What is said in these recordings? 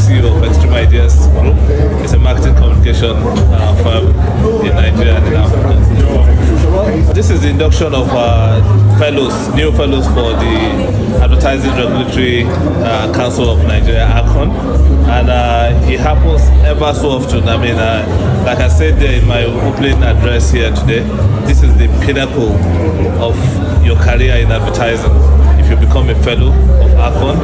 CEO of Extreme Ideas Group. It's a marketing communication firm in Nigeria and in Africa. This is the induction of new fellows for the Advertising Regulatory Council of Nigeria, ARCON. And it happens ever so often. I mean, like I said there in my opening address here today, this is the pinnacle of your career in advertising. If you become a fellow of ARCON,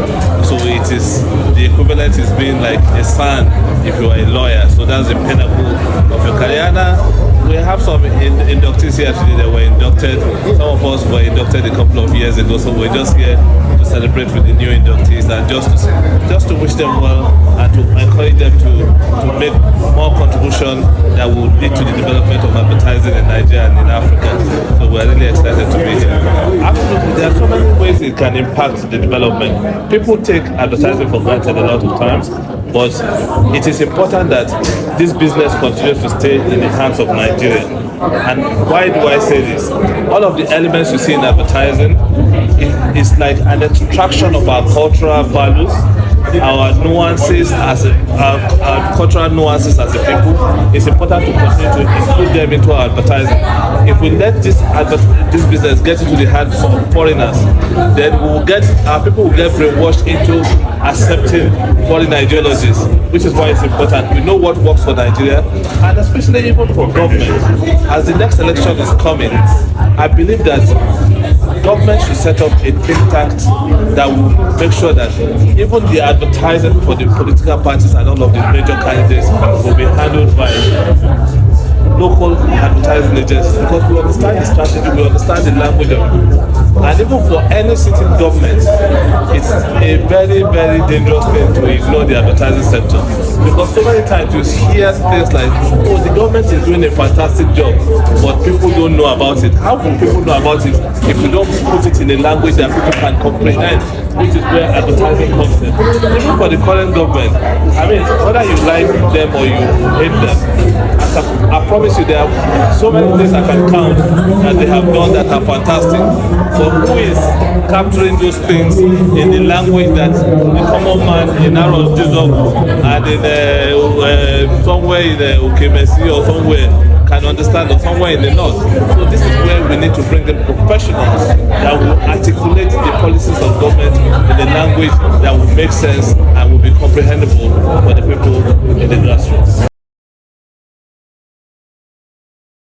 so it is the equivalent is being like a son if you are a lawyer. So that's the pinnacle of your career. And we have some inductees here today that were inducted. Some of us were inducted a couple of years ago, so we're just here to celebrate with the new inductees and just to wish them well and to encourage them to make more contribution that will lead to the development of advertising in Nigeria and in Africa. So we're really excited to be here. Absolutely, there are so many ways it can impact the development. People take advertising for granted a lot of times, but it is important that this business continues to stay in the hands of Nigeria. And why do I say this? All of the elements you see in advertising is like an extraction of our cultural values, our nuances our cultural nuances as a people. It's important to continue to include them into our advertising. If we let this business get into the hands of foreigners, then our people will get brainwashed into accepting foreign ideologies, which is why it's important. We know what works for Nigeria, and especially even for government. As the next election is coming, I believe that government should set up a think tank that will make sure that even the advertising for the political parties and all of the major candidates will be handled by local advertising agencies, because we understand the strategy, we understand the language of it. And even for any sitting government, it's a very, very dangerous thing to ignore the advertising sector. Because so many times you hear things like, oh, the government is doing a fantastic job, but people don't know about it. How can people know about it if you don't put it in a language that people can comprehend, which is where advertising comes in? Even for the current government, I mean, whether you like them or you hate them, I promise you there are so many things I can count that they have done that are fantastic. But who is capturing those things in the language that the common man in Aaron Jesus and in somewhere in Okemesi or somewhere can understand, or somewhere in the north? So this is where we need to bring in professionals that will articulate the policies of government in a language that will make sense and will be comprehensible for the people in the grassroots.